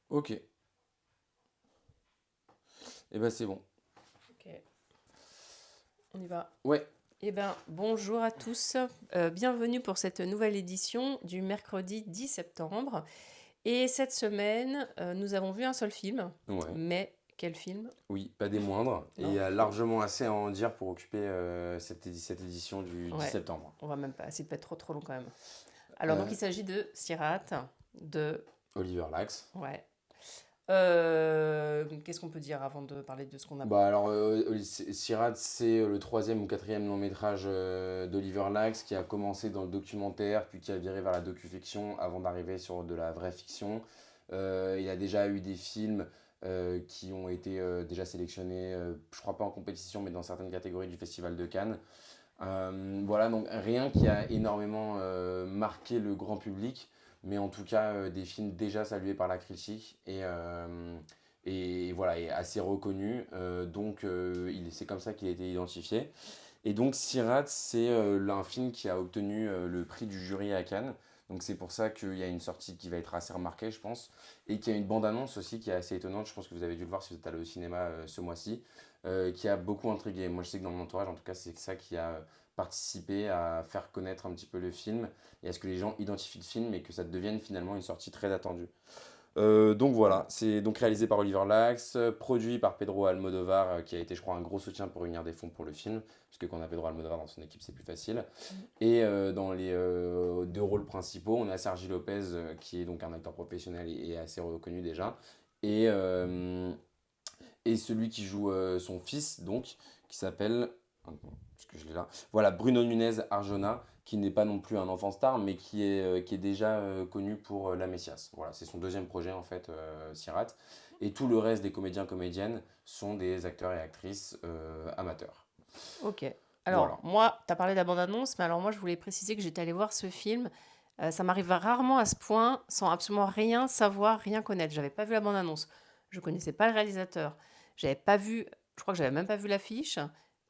Ok, et ben c'est bon. Ok, on y va. Ouais, Eh bien, bonjour à tous. Bienvenue pour cette nouvelle édition du mercredi 10 septembre. Et cette semaine, nous avons vu un seul film. ouais, Mais quel film? oui, pas des moindres. Et il y Non? a largement assez à en dire pour occuper cette édition du 10 Ouais, septembre. on va même pas essayer de pas être trop trop long quand même. Alors donc Euh, il s'agit de Sirat, de... Oliver Lax. Ouais. Qu'est-ce qu'on peut dire avant de parler de ce qu'on a... Bah alors, Sirat, c'est le troisième ou quatrième long métrage d'Oliver Lax qui a commencé dans le documentaire, puis qui a viré vers la docu-fiction avant d'arriver sur de la vraie fiction. Il a déjà eu des films qui ont été déjà sélectionnés, je crois pas en compétition, mais dans certaines catégories du Festival de Cannes. Voilà, donc rien qui a énormément marqué le grand public, mais en tout cas des films déjà salués par la critique et voilà, et assez reconnus. C'est comme ça qu'il a été identifié. Et donc Sirat, c'est un film qui a obtenu le prix du jury à Cannes. Donc c'est pour ça qu'il y a une sortie qui va être assez remarquée, je pense. Et qu'il y a une bande-annonce aussi qui est assez étonnante. Je pense que vous avez dû le voir si vous êtes allé au cinéma ce mois-ci. Qui a beaucoup intrigué. Moi je sais que dans mon entourage, en tout cas, c'est ça qui a participé à faire connaître un petit peu le film et à ce que les gens identifient le film et que ça devienne finalement une sortie très attendue. Donc voilà, c'est donc réalisé par Oliver Lax, produit par Pedro Almodovar, qui a été, je crois, un gros soutien pour réunir des fonds pour le film, parce que quand on a Pedro Almodovar dans son équipe, c'est plus facile. Et dans les deux rôles principaux, on a Sergi Lopez, qui est donc un acteur professionnel et assez reconnu déjà, et, euh, et celui qui joue son fils, donc, qui s'appelle, parce que je l'ai là, voilà, Bruno Nunez Arjona, qui n'est pas non plus un enfant star, mais qui est déjà connu pour La Messias. Voilà, c'est son deuxième projet, en fait, Sirat. Et tout le reste des comédiens comédiennes sont des acteurs et actrices amateurs. Ok. Alors, Voilà. moi, tu as parlé de la bande-annonce, mais alors moi, je voulais préciser que j'étais allée voir ce film. Ça m'arrive rarement à ce point, sans absolument rien savoir, rien connaître. J'avais pas vu la bande-annonce. Je connaissais pas le réalisateur. J'avais pas vu, je crois que j'avais même pas vu l'affiche,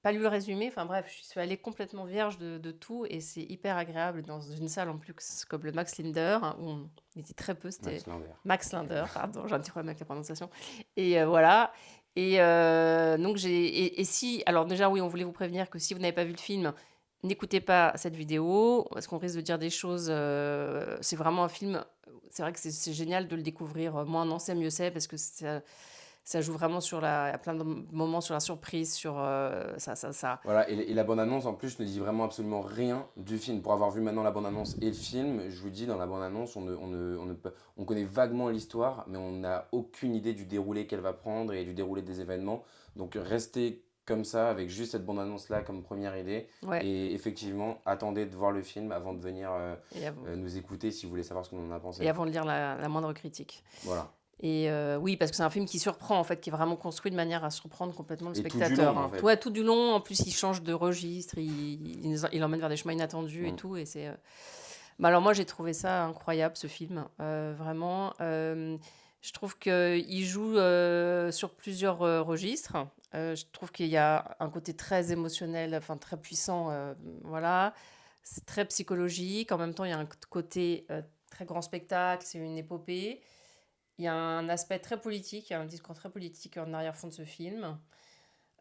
pas lu le résumé. Enfin bref, je suis allée complètement vierge de tout et c'est hyper agréable dans une salle en plus comme le Max Linder, hein, où on était très peu. C'était Max Linder. Max Linder, pardon, j'ai un petit problème avec la prononciation. Et voilà. Donc et si, alors déjà oui, on voulait vous prévenir que si vous n'avez pas vu le film, n'écoutez pas cette vidéo parce qu'on risque de dire des choses. C'est vraiment un film. C'est vrai que c'est génial de le découvrir. Moins on en sait, mieux c'est parce que ça joue vraiment sur à plein de moments sur la surprise, sur ça. Voilà, et la bande-annonce en plus ne dit vraiment absolument rien du film. Pour avoir vu maintenant la bande-annonce et le film, je vous dis, dans la bande-annonce, on connaît vaguement l'histoire, mais on n'a aucune idée du déroulé qu'elle va prendre et du déroulé des événements. Donc restez comme ça, avec juste cette bande-annonce-là comme première idée. Ouais. Et effectivement, attendez de voir le film avant de venir Et avant, nous écouter si vous voulez savoir ce qu'on en a et pensé. avant de lire la moindre critique. Voilà. Et oui, parce que c'est un film qui surprend, en fait, qui est vraiment construit de manière à surprendre complètement le Et tout du spectateur, long, en hein. fait. Ouais, tout du long, en plus, il change de registre, il emmène vers des chemins inattendus et Mm. tout. Et c'est, bah alors moi, j'ai trouvé ça incroyable, ce film, vraiment. Je trouve qu'il joue sur plusieurs registres. Je trouve qu'il y a un côté très émotionnel, enfin très puissant, voilà. C'est très psychologique. En même temps, il y a un côté très grand spectacle, c'est une épopée. Il y a un aspect très politique, il y a un discours très politique en arrière-fond de ce film.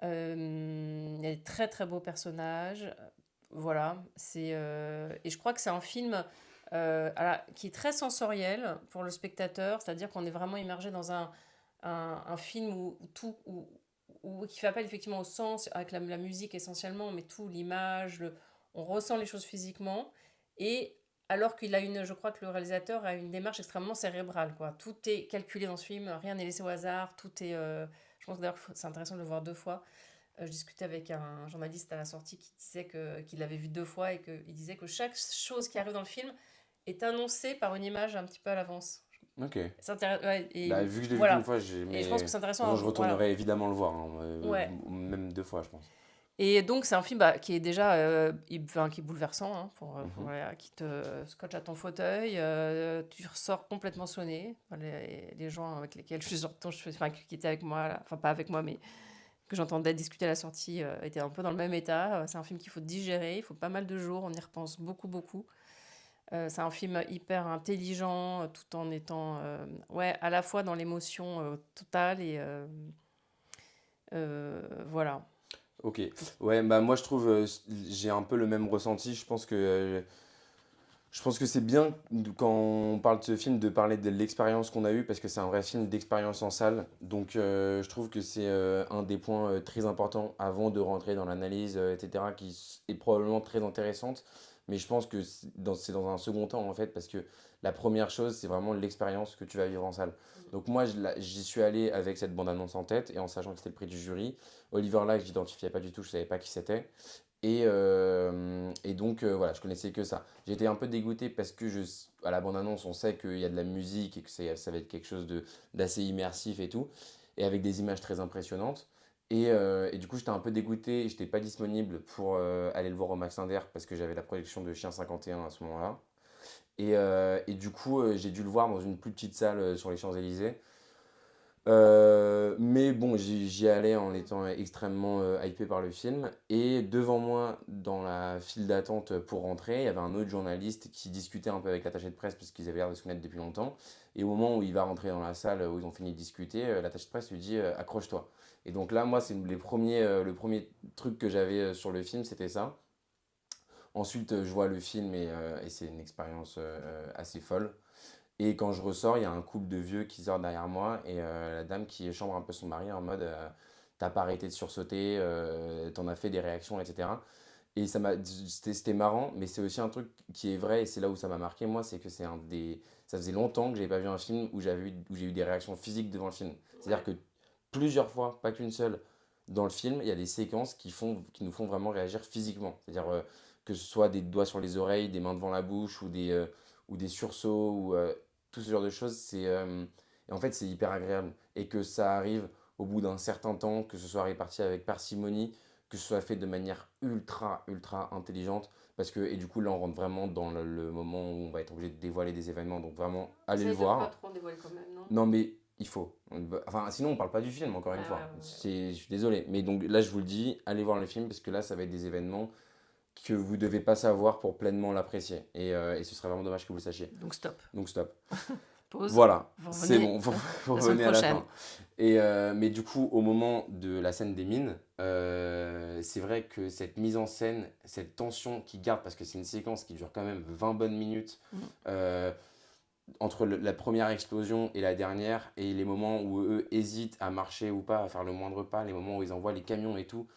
Il y a des très très beaux personnages. Voilà. Et je crois que c'est un film qui est très sensoriel pour le spectateur, c'est-à-dire qu'on est vraiment immergé dans un film qui fait appel effectivement au sens, avec la musique essentiellement, mais tout, l'image, on ressent les choses physiquement. Et alors je crois que le réalisateur a une démarche extrêmement cérébrale, quoi. Tout est calculé dans ce film, rien n'est laissé au hasard, tout est... je pense d'ailleurs que c'est intéressant de le voir deux fois. Je discutais avec un journaliste à la sortie qui disait qu'il l'avait vu deux fois et qu'il disait que chaque chose qui arrive dans le film est annoncée par une image un petit peu à l'avance. Ok. Ouais, et Bah, vu que je l'ai vu qu'une voilà. fois, Et je pense que mais c'est de toute intéressant. façon, je Voilà. retournerai évidemment le voir, hein, Ouais. même deux fois, je pense. Et donc, c'est un film qui est déjà qui est bouleversant, hein, Mhm. voilà, qui te scotche à ton fauteuil. Tu ressors complètement sonné. Les gens avec lesquels je suis sortie, enfin, qui étaient avec moi, là, enfin, pas avec moi, mais que j'entendais discuter à la sortie, étaient un peu dans le même état. C'est un film qu'il faut digérer. Il faut pas mal de jours. On y repense beaucoup, beaucoup. C'est un film hyper intelligent, tout en étant, ouais, à la fois dans l'émotion totale et voilà. Ok. Ouais, bah moi je trouve, j'ai un peu le même ressenti. Je pense que c'est bien quand on parle de ce film de parler de l'expérience qu'on a eue parce que c'est un vrai film d'expérience en salle. Donc je trouve que c'est un des points très importants avant de rentrer dans l'analyse, etc., est probablement très intéressante. Mais je pense que c'est dans un second temps en fait parce que la première chose c'est vraiment l'expérience que tu vas vivre en salle. Donc moi j'y suis allé avec cette bande-annonce en tête et en sachant que c'était le prix du jury. Oliver Lack, je l'identifiais pas du tout, je savais pas qui c'était. Et donc, voilà, je connaissais que ça. J'étais un peu dégoûté parce que à la bande-annonce, on sait qu'il y a de la musique et que ça va être quelque chose d'assez immersif et tout, et avec des images très impressionnantes. Et du coup, j'étais un peu dégoûté et j'étais pas disponible pour aller le voir au Max Linder parce que j'avais la projection de Chien 51 à ce moment-là. Et du coup, j'ai dû le voir dans une plus petite salle sur les Champs-Élysées. Mais bon, j'y allais en étant extrêmement hypé par le film. Et devant moi, dans la file d'attente pour rentrer, il y avait un autre journaliste qui discutait un peu avec l'attaché de presse parce qu'ils avaient l'air de se connaître depuis longtemps. Et au moment où il va rentrer dans la salle où ils ont fini de discuter, l'attaché de presse lui dit accroche-toi. Et donc là, moi, c'est le premier truc que j'avais sur le film, c'était ça. Ensuite, je vois le film et c'est une expérience assez folle. Et quand je ressors, il y a un couple de vieux qui sort derrière moi et la dame qui chambre un peu son mari en mode t'as pas arrêté de sursauter, t'en as fait des réactions, etc. Et c'était marrant, mais c'est aussi un truc qui est vrai et c'est là où ça m'a marqué, moi, c'est que ça faisait longtemps que j'avais pas vu un film où j'ai eu des réactions physiques devant le film. C'est-à-dire que plusieurs fois, pas qu'une seule, dans le film, il y a des séquences qui nous font vraiment réagir physiquement. C'est-à-dire que ce soit des doigts sur les oreilles, des mains devant la bouche ou des sursauts ou tout ce genre de choses. Et en fait, c'est hyper agréable. Et que ça arrive au bout d'un certain temps, que ce soit réparti avec parcimonie, que ce soit fait de manière ultra, ultra intelligente. Et du coup, là, on rentre vraiment dans le moment où on va être obligé de dévoiler des événements. Donc, vraiment, allez le Essaye de pas voir. trop en dévoiler quand même, non? Non, mais il faut. Enfin, sinon, on parle pas du film, encore Ouais, une ouais, fois. ouais, ouais. Je suis désolé. Mais donc, là, je vous le dis, allez voir le film parce que là, ça va être des événements que vous devez pas savoir pour pleinement l'apprécier. Et ce serait vraiment dommage que vous le sachiez. Donc stop. Donc, stop. Pause. Voilà, Vous c'est revenez bon, vous la semaine revenez à la prochaine. fin. Mais du coup, au moment de la scène des mines, c'est vrai que cette mise en scène, cette tension qui garde, parce que c'est une séquence qui dure quand même 20 bonnes minutes, Mm. euh, entre la première explosion et la dernière, et les moments où eux hésitent à marcher ou pas, à faire le moindre pas, les moments où ils envoient les camions et tout,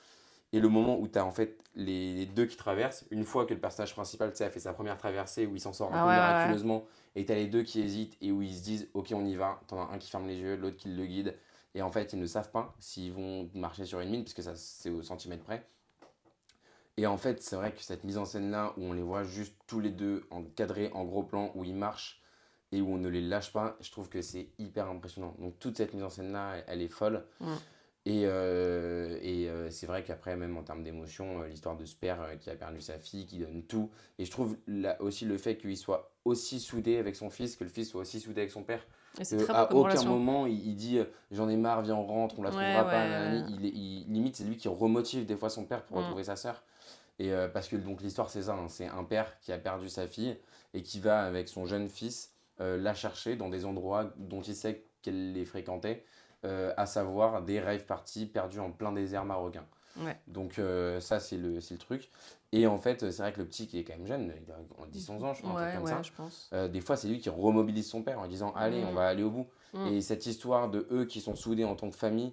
et le moment où tu as en fait les deux qui traversent, une fois que le personnage principal a fait sa première traversée, où il s'en sort un Ah peu ouais, ouais, ouais. miraculeusement, et tu as les deux qui hésitent et où ils se disent ok on y va, t'en as un qui ferme les yeux, l'autre qui le guide, et en fait ils ne savent pas s'ils vont marcher sur une mine, puisque ça c'est au centimètre près. Et en fait c'est vrai que cette mise en scène là, où on les voit juste tous les deux encadrés en gros plan, où ils marchent, et où on ne les lâche pas, je trouve que c'est hyper impressionnant. Donc toute cette mise en scène là, elle est folle. Mm. Et c'est vrai qu'après, même en termes d'émotion, l'histoire de ce père qui a perdu sa fille, qui donne tout. Et je trouve là, aussi le fait qu'il soit aussi soudé avec son fils, que le fils soit aussi soudé avec son père. Et c'est très beau À comme aucun relation. moment il dit j'en ai marre, viens, on rentre, on la Ouais, trouvera pas. ouais, Nanani. Limite, c'est lui qui remotive des fois son père pour ouais. Mm. retrouver sa sœur. Parce que donc l'histoire, c'est ça, hein, c'est un père qui a perdu sa fille et qui va avec son jeune fils la chercher dans des endroits dont il sait qu'elle les fréquentait, à savoir des rave parties perdues en plein désert marocain. Ouais. Donc ça, c'est le truc. Et en fait, c'est vrai que le petit qui est quand même jeune, il a 10-11 ans, je crois, un truc Ouais, comme ouais, ça. je pense. Des fois, c'est lui qui remobilise son père en disant allez, on Mm. va aller au bout. Mm. Et cette histoire de eux qui sont soudés en tant que famille,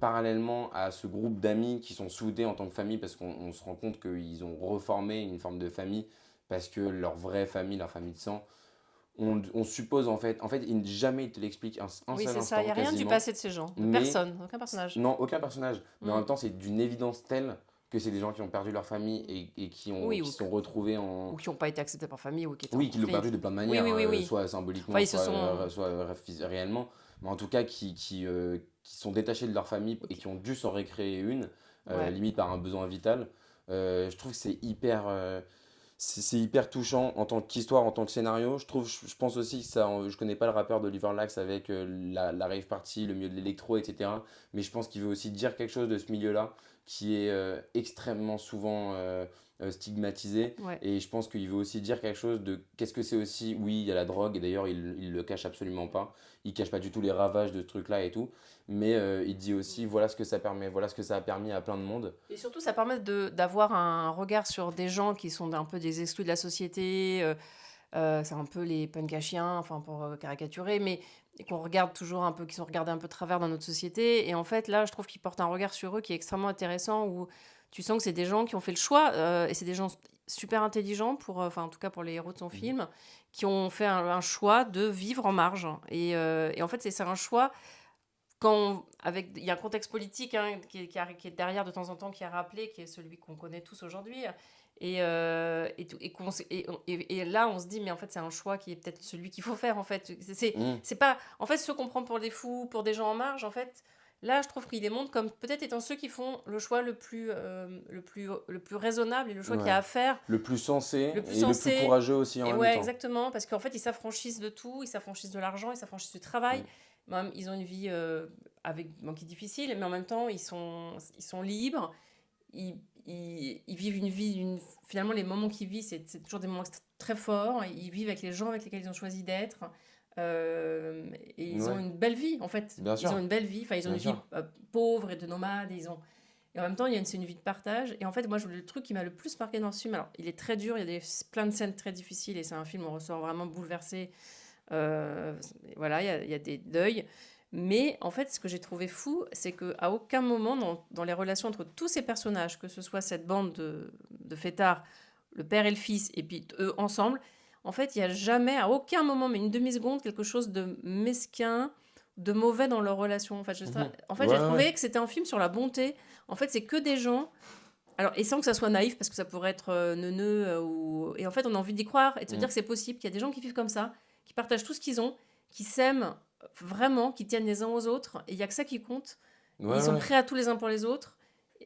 parallèlement à ce groupe d'amis qui sont soudés en tant que famille, parce qu'on se rend compte qu'ils ont reformé une forme de famille, parce que leur vraie famille, leur famille de sang, on suppose en fait, jamais il te l'explique un Oui, seul c'est ça. Il n'y instant a rien du quasiment, passé de ces gens. De mais personne. Aucun personnage. non, aucun personnage. Mais en Mm. même temps, c'est d'une évidence telle que c'est des gens qui ont perdu leur famille et qui, Oui, qui sont retrouvés en. ou qui n'ont pas été acceptés par famille ou qui étaient en Oui, qui l'ont conflit. perdu de plein de Oui, manières, oui, oui, oui. soit Enfin, symboliquement, ils se sont. soit réellement, mais en tout cas qui sont détachés de leur famille et qui ont dû s'en recréer une, Ouais. limite par un besoin vital. Je trouve que c'est hyper touchant en tant qu'histoire, en tant que scénario. Je pense aussi que ça, je connais pas le rappeur d'Oliver Lax avec la rave party, le milieu de l'électro, etc. Mais je pense qu'il veut aussi dire quelque chose de ce milieu-là, qui est extrêmement souvent stigmatisé. Ouais. Et je pense qu'il veut aussi dire quelque chose de qu'est-ce que c'est aussi. Oui, il y a la drogue, et d'ailleurs, il le cache absolument pas. Il cache pas du tout les ravages de ce truc-là et tout. Mais il dit aussi voilà ce que ça permet, voilà ce que ça a permis à plein de monde. Et surtout, ça permet d'avoir un regard sur des gens qui sont un peu des exclus de la société. C'est un peu les punk à chiens, enfin pour caricaturer, mais qu'on regarde toujours un peu, qui sont regardés un peu de travers dans notre société. Et en fait, là, je trouve qu'ils portent un regard sur eux qui est extrêmement intéressant, où tu sens que c'est des gens qui ont fait le choix, et c'est des gens super intelligents, enfin en tout cas pour les héros de son film, qui ont fait un choix de vivre en marge. Et en fait, c'est un choix il y a un contexte politique qui est derrière de temps en temps, qui est rappelé, qui est celui qu'on connaît tous aujourd'hui. Et là, on se dit, mais en fait, c'est un choix qui est peut-être celui qu'il faut faire, en fait. C'est pas... En fait, ceux qu'on prend pour des fous, pour des gens en marge, en fait, là, je trouve qu'il les montre comme peut-être étant ceux qui font le choix le plus raisonnable et le choix qu'il y a Ouais. à faire. Le plus sensé Le plus et le plus sensé. courageux aussi en Et même ouais, temps. exactement, parce qu'en fait, ils s'affranchissent de tout, ils s'affranchissent de l'argent, ils s'affranchissent du travail. Même, ils ont une vie qui est difficile, mais en même temps, ils sont libres. Ils vivent une vie, finalement, les moments qu'ils vivent, c'est toujours des moments très forts. Ils vivent avec les gens avec lesquels ils ont choisi d'être. Et ils ont Ouais. une belle vie, en fait. Bien Ils sûr. ont une belle vie. Enfin, ils ont Bien une sûr. vie pauvre et de nomade. Et en même temps, c'est une vie de partage. Et en fait, moi, le truc qui m'a le plus marqué dans ce film, alors, il est très dur, il y a plein de scènes très difficiles, et c'est un film où on ressort vraiment bouleversé. Voilà, il y a des deuils. Mais en fait, ce que j'ai trouvé fou, c'est qu'à aucun moment dans les relations entre tous ces personnages, que ce soit cette bande de fêtards, le père et le fils, et puis eux ensemble, en fait, il n'y a jamais, à aucun moment, mais une demi-seconde, quelque chose de mesquin, de mauvais dans leur relation. Enfin, Ouais, j'ai ouais. trouvé que c'était un film sur la bonté. En fait, c'est que des gens... Alors, et sans que ça soit naïf, parce que ça pourrait être neuneux, et en fait, on a envie d'y croire et de se dire que c'est possible, qu'il y a des gens qui vivent comme ça, qui partagent tout ce qu'ils ont, qui s'aiment vraiment, qui tiennent les uns aux autres, et il n'y a que ça qui compte. Ouais, Ils sont ouais. prêts à tous les uns pour les autres.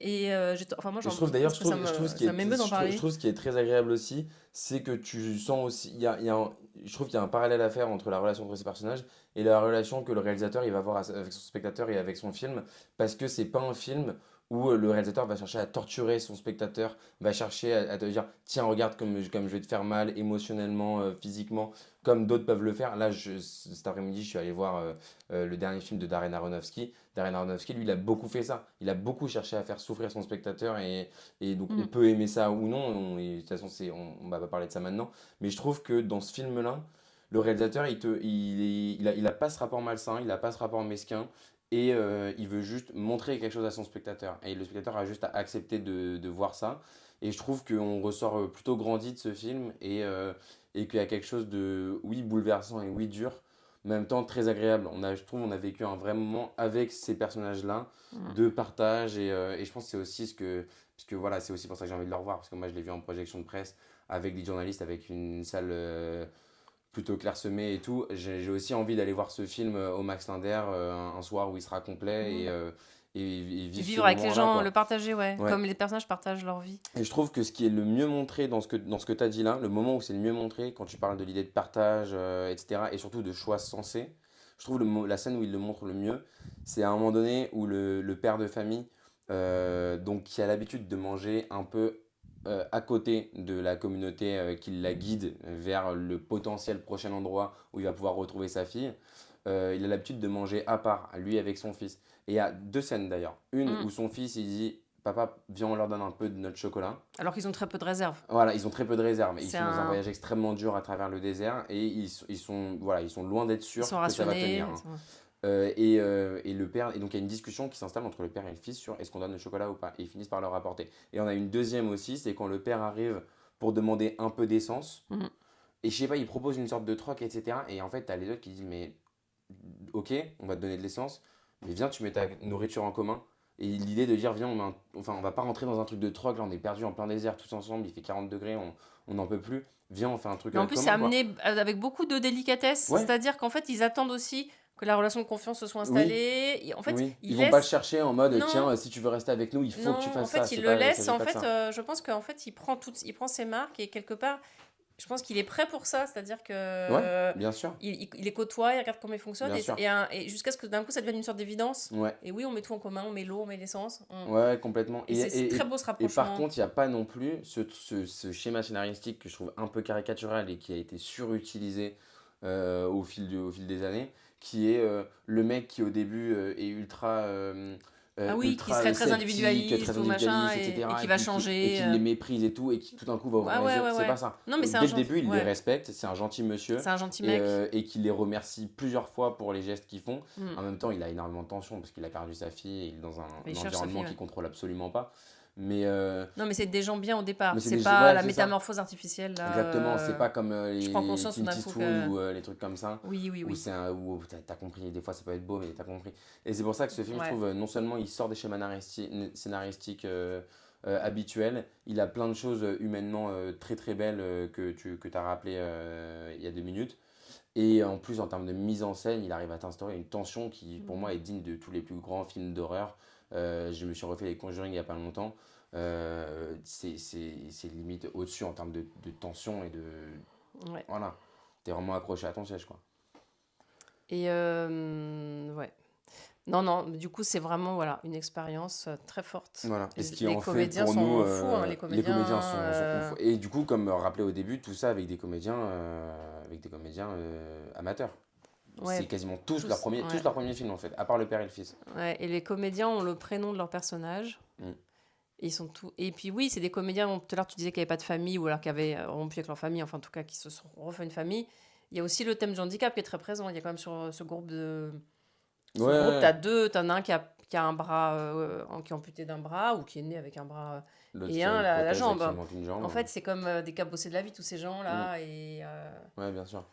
Et moi, Et je trouve d'ailleurs, ça ça m'émeut d'en je parler. trouve ce qui est très agréable aussi, c'est que tu sens aussi, je trouve qu'il y a un parallèle à faire entre la relation entre ces personnages et la relation que le réalisateur il va avoir avec son spectateur et avec son film, parce que c'est pas un film où le réalisateur va chercher à torturer son spectateur, va chercher à te dire, tiens, regarde comme je vais te faire mal émotionnellement, physiquement, comme d'autres peuvent le faire. Là, cet après-midi, je suis allé voir le dernier film de Darren Aronofsky. Darren Aronofsky, lui, il a beaucoup fait ça. Il a beaucoup cherché à faire souffrir son spectateur et donc on peut aimer ça ou non. Et de toute façon, on va pas parler de ça maintenant. Mais je trouve que dans ce film-là, le réalisateur, il a pas ce rapport malsain, il a pas ce rapport mesquin. Et il veut juste montrer quelque chose à son spectateur. Et le spectateur a juste à accepter de voir ça. Et je trouve qu'on ressort plutôt grandi de ce film et qu'il y a quelque chose de, oui, bouleversant et oui, dur, mais en même temps très agréable. Je trouve qu'on a vécu un vrai moment avec ces personnages-là de partage. Et je pense que c'est aussi parce que voilà, c'est aussi pour ça que j'ai envie de le revoir. Parce que moi, je l'ai vu en projection de presse avec des journalistes, avec une salle plutôt clairsemée et tout. J'ai aussi envie d'aller voir ce film au Max Linder un soir où il sera complet et vivre avec les moment-là, gens, quoi. le partager, ouais. Ouais. Comme les personnages partagent leur vie. Et je trouve que ce qui est le mieux montré dans ce que tu as dit là, le moment où c'est le mieux montré, quand tu parles de l'idée de partage, etc., et surtout de choix sensés, je trouve la scène où il le montre le mieux, c'est à un moment donné où le père de famille, donc, qui a l'habitude de manger un peu à côté de la communauté qui la guide vers le potentiel prochain endroit où il va pouvoir retrouver sa fille, il a l'habitude de manger à part, lui avec son fils. Et il y a deux scènes d'ailleurs. Une où son fils il dit papa, viens, on leur donne un peu de notre chocolat. Alors qu'ils ont très peu de réserve. Voilà, ils ont très peu de réserves. Ils C'est sont dans un voyage extrêmement dur à travers le désert et ils sont loin d'être sûrs Ils sont que ça va rationnés. tenir. Et le père, et donc il y a une discussion qui s'installe entre le père et le fils sur est-ce qu'on donne le chocolat ou pas. Et ils finissent par leur apporter. Et on a une deuxième aussi, c'est quand le père arrive pour demander un peu d'essence. Et je sais pas, il propose une sorte de troc, etc. Et en fait, t'as les autres qui disent mais ok, on va te donner de l'essence, mais viens, tu mets ta nourriture en commun. Et l'idée de dire, viens, on va pas rentrer dans un truc de troc, là on est perdu en plein désert tous ensemble, il fait 40 degrés, on n'en peut plus. Viens, on fait un truc Mais en plus, commun, c'est quoi. amené avec beaucoup de délicatesse. Ouais. C'est-à-dire qu'en fait, ils attendent aussi que la relation de confiance se soit installée. Et en fait, Oui. Ils laissent... vont pas le chercher en mode, Non. tiens, si tu veux rester avec nous, il faut Non, que tu fasses en fait, ça. il C'est le pas- laisse. s'agit En pas de fait, ça. je pense qu'en fait, il prend ses marques et quelque part, Je pense qu'il est prêt pour ça, c'est-à-dire Ouais, que bien sûr, il les côtoie, il regarde comment ils fonctionnent, bien sûr. et jusqu'à ce que d'un coup ça devienne une sorte d'évidence. Ouais. Et oui, on met tout en commun, on met l'eau, on met l'essence. Ouais, complètement. Et c'est très beau ce Et par rapprochement. contre, il n'y a pas non plus ce schéma scénaristique que je trouve un peu caricatural et qui a été surutilisé au fil des années, qui est le mec qui au début est Ah oui, qui ultra serait très sceptique, individualiste très ou machin, individualiste, et etc. qui va Et changer. qui les méprise et tout, et qui tout d'un coup va Ouais, ouvrir les ouais, yeux. ouais, C'est pas ouais. ça. Non, mais c'est un Dès le gentil. début, il les Ouais, respecte, c'est un gentil monsieur, c'est un gentil mec. et qu'il les remercie plusieurs fois pour les gestes qu'ils font. Mm. En même temps, il a énormément de tension parce qu'il a perdu sa fille et il est dans Enfin, un il cherche sa environnement fille, qu'il ouais. contrôle absolument pas. Mais, Non, mais c'est des gens bien au départ. c'est C'est des... pas Ouais, la c'est ça. métamorphose artificielle, là. Exactement, c'est pas comme Je prends les conscience tout Clint d'un coup Eastwood que. ou les trucs comme ça, Oui, oui, où oui. où t'as compris, des fois ça peut être beau, mais t'as compris. Et c'est pour ça que ce film, je Ouais. trouve, non seulement il sort des schémas scénaristiques habituels, il a plein de choses humainement très très belles que tu as rappelé il y a 2 minutes. Et en plus, en termes de mise en scène, il arrive à t'instaurer une tension qui, pour moi, est digne de tous les plus grands films d'horreur. Je me suis refait les Conjuring il n'y a pas longtemps. C'est limite au-dessus en termes de tension et de... Ouais. Voilà, t'es vraiment accroché à ton siège, quoi. Et ouais. Non, non, du coup, c'est vraiment voilà, une expérience très forte. Voilà, et ce qui Les en fait comédiens pour nous, sont fous, hein, les les comédiens. comédiens sont fous. Et du coup, comme rappelé au début, tout ça avec des comédiens amateurs. C'est Ouais, quasiment tous tous. tous Ouais. leur premier film en fait, à part le père et le fils. Ouais. Et les comédiens ont le prénom de leur personnage. Mm. Et ils sont tout. Et puis oui, c'est des comédiens, tout à l'heure tu disais qu'il n'y avait pas de famille, ou alors qu'ils avaient rompu avec leur famille, enfin en tout cas qui se sont refait une famille. Il y a aussi le thème du handicap qui est très présent. Il y a quand même sur ce groupe de. Ouais, Ce groupe, ouais. t'en as un qui a un bras, qui est amputé d'un bras, ou qui est né avec un bras, L'autre et qui a un, une la prothèse et jambe. qui manque une jambe. En fait, c'est comme des cabossés de la vie, tous ces Mm. gens-là. Ouais, bien sûr.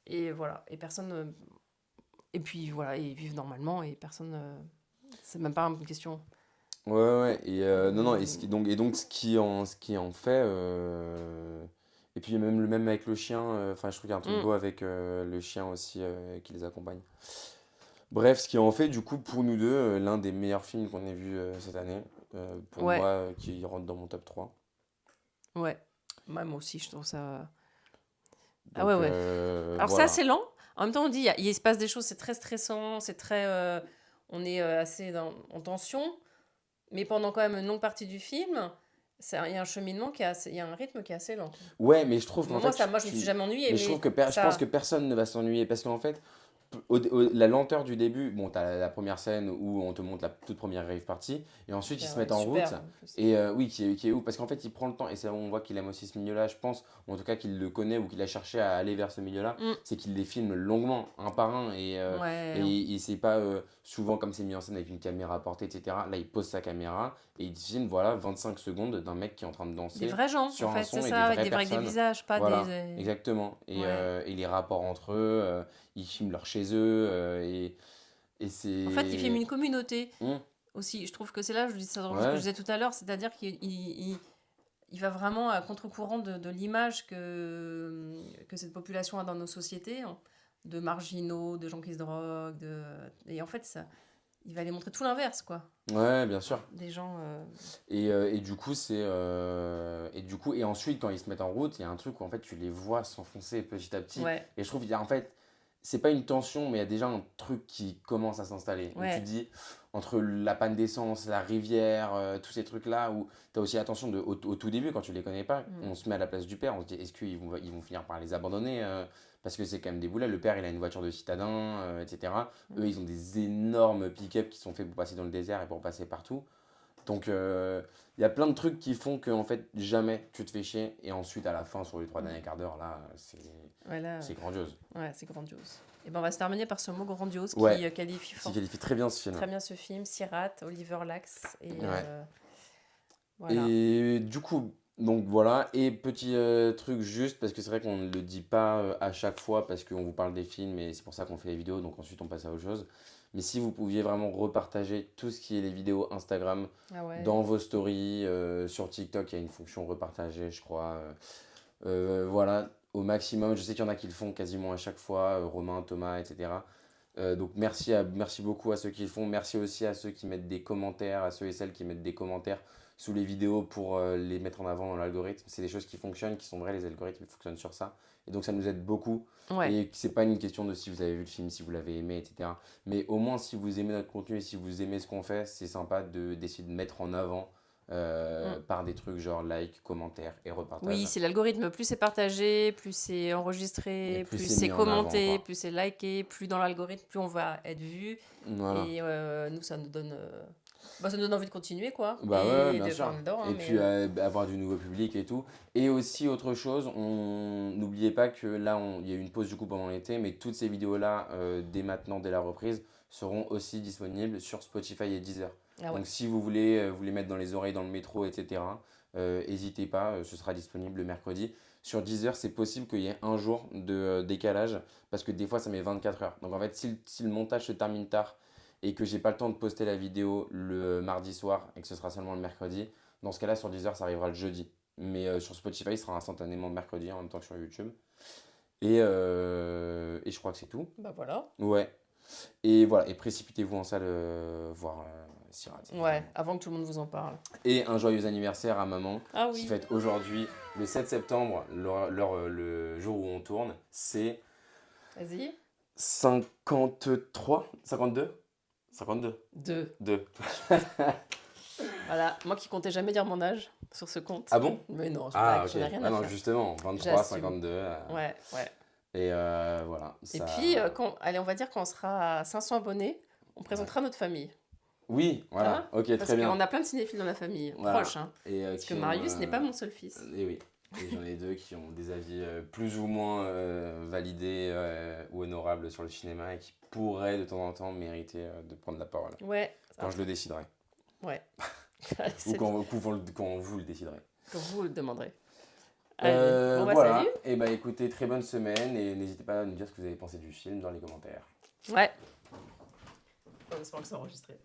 Et voilà. Et personne. Et puis voilà, ils vivent normalement, et personne. C'est même pas une question. Ouais, ouais. Et non, non. Et donc ce qui en fait. Et puis même le même avec le chien. Enfin, je trouve qu'il y a un truc Mm. beau avec le chien aussi qui les accompagne. Bref, ce qui en fait du coup pour nous deux l'un des meilleurs films qu'on ait vu cette année. Pour moi, Ouais, qui rentre dans mon top 3. ouais. Moi aussi, je trouve ça. Ah ouais, Donc ouais. Alors c'est voilà. assez lent. En même temps, on dit, il se passe des choses, c'est très stressant, c'est très. On est assez en tension. Mais pendant quand même une longue partie du film, il y a un cheminement il y a un rythme qui est assez lent. Ouais, mais je trouve qu'en Moi, fait, ça, moi, je me suis jamais ennuyée, mais je trouve mais que je pense que ça, personne ne va s'ennuyer parce qu'en fait, la lenteur du début, bon, t'as la première scène où on te montre la toute première rave party et ensuite ils se ouais, mettent en route. super en plus. Et oui, qui est ouf parce qu'en fait, il prend le temps et c'est là où on voit qu'il aime aussi ce milieu-là, je pense, ou en tout cas qu'il le connaît ou qu'il a cherché à aller vers ce milieu-là, Mm. c'est qu'il les filme longuement, un par un Ouais, et c'est pas souvent comme c'est mis en scène avec une caméra à portée, etc. Là, il pose sa caméra et il filme, voilà, 25 secondes d'un mec qui est en train de des danser vrais gens, en sur un fait, c'est son et ça, des avec vraies des personnes. visages, pas Voilà, des. exactement. Ouais. Et les rapports entre eux, ils filment leur chez eux, et En fait, il filme c'est... une communauté Hmm, aussi. Je trouve que c'est là, je dis ça dans ce que je ouais, disais tout à l'heure, c'est-à-dire il va vraiment à contre-courant de l'image que cette population a dans nos sociétés, hein, de marginaux, de gens qui se droguent. Et en fait, ça, il va aller montrer tout l'inverse, quoi. ouais, bien sûr. Des gens. Et du coup, et du coup, et ensuite, quand ils se mettent en route, il y a un truc où en fait, tu les vois s'enfoncer petit à petit. Ouais, Et je trouve qu'il y a en fait, c'est pas une tension, mais il y a déjà un truc qui commence à s'installer. Où tu te ouais. dis, entre la panne d'essence, la rivière, tous ces trucs-là, où tu as aussi l'attention au tout début, quand tu les connais pas, Mm. on se met à la place du père, on se dit, est-ce ils vont finir par les abandonner parce que c'est quand même des boulets. Le père, il a une voiture de citadin, etc. Eux, ils ont des énormes pick-up qui sont faits pour passer dans le désert et pour passer partout. Donc, il y a plein de trucs qui font que, en fait, jamais tu te fais chier. Et ensuite, à la fin, sur les 3 derniers quarts d'heure, là, Voilà. c'est grandiose. Ouais, c'est grandiose. Et ben on va se terminer par ce mot grandiose Ouais, qui qualifie qui qualifie très bien ce film. très bien ce film, Sirat, Oliver Lax. Et Ouais. voilà. Et du coup, donc voilà. Et petit truc juste, parce que c'est vrai qu'on ne le dit pas à chaque fois, parce qu'on vous parle des films, et c'est pour ça qu'on fait les vidéos, donc ensuite on passe à autre chose. Mais si vous pouviez vraiment repartager tout ce qui est les vidéos Instagram Ah ouais. dans vos stories, sur TikTok, il y a une fonction repartager, je crois. Voilà, au maximum. Je sais qu'il y en a qui le font quasiment à chaque fois, Romain, Thomas, etc. Donc merci beaucoup à ceux qui le font. Merci aussi à ceux qui mettent des commentaires, à ceux et celles qui mettent des commentaires sous les vidéos pour les mettre en avant dans l'algorithme. C'est des choses qui fonctionnent, qui sont vraies, les algorithmes ils fonctionnent sur ça. Et donc ça nous aide beaucoup. Ouais. Et c'est pas une question de si vous avez vu le film, si vous l'avez aimé, etc. Mais au moins si vous aimez notre contenu et si vous aimez ce qu'on fait, c'est sympa d'essayer de mettre en avant Mm. par des trucs genre like, commentaires et repartage. Oui, c'est l'algorithme. Plus c'est partagé, plus c'est Et enregistré, plus plus c'est c'est mis en avant, commenté, quoi. plus c'est liké, plus dans l'algorithme, plus on va être vu. Voilà. Et nous, ça nous donne, ça nous donne envie de continuer, quoi. Bah ouais, Et bien de sûr. faire on adore, hein, Et mais puis avoir du nouveau public et tout. Et aussi autre chose, n'oubliez pas que là, il y a eu une pause du coup pendant l'été, mais toutes ces vidéos-là, dès maintenant, dès la reprise, seront aussi disponibles sur Spotify et Deezer. ah ouais. Donc si vous voulez vous les mettre dans les oreilles, dans le métro, etc., n'hésitez pas, ce sera disponible le mercredi. Sur Deezer, c'est possible qu'il y ait un jour de décalage, parce que des fois, ça met 24 heures. Donc en fait, si le montage se termine tard, et que j'ai pas le temps de poster la vidéo le mardi soir et que ce sera seulement le mercredi, dans ce cas-là, sur Deezer, ça arrivera le jeudi. Mais sur Spotify, il sera instantanément mercredi en même temps que sur YouTube. Et je crois que c'est tout. Bah voilà. Ouais. Et voilà, et précipitez-vous en salle voir Sirat. Ouais, avant que tout le monde vous en parle. Et un joyeux anniversaire à maman Ah qui oui. fête aujourd'hui, le 7 septembre, le jour où on tourne, c'est Vas-y. 53, 52 52 2. 2. Voilà. Moi qui comptais jamais dire mon âge sur ce compte. Ah bon? Mais non, je Ah, ok. j'en ai rien Ah à non, faire. justement, 23, J'assume. 52. Ouais, ouais. Et voilà. Et Ça... puis, allez, on va dire quand on sera à 500 abonnés, on présentera notre famille. Oui, voilà. Hein? Ok, Parce très bien. qu'on a plein de cinéphiles dans la famille, Voilà. proches. Hein. Et, Parce qui que ont, Marius n'est pas mon seul fils. Et oui. Et j'en ai deux qui ont des avis plus ou moins validés ou honorables sur le cinéma et qui pourraient de temps en temps mériter de prendre la parole. Ouais. Quand je le déciderai. Ouais. Ou quand vous le déciderez. Quand vous le demanderez. Allez, bon bah voilà. salut. Et bah écoutez, très bonne semaine et n'hésitez pas à nous dire ce que vous avez pensé du film dans les commentaires. Ouais. On espère que c'est enregistré.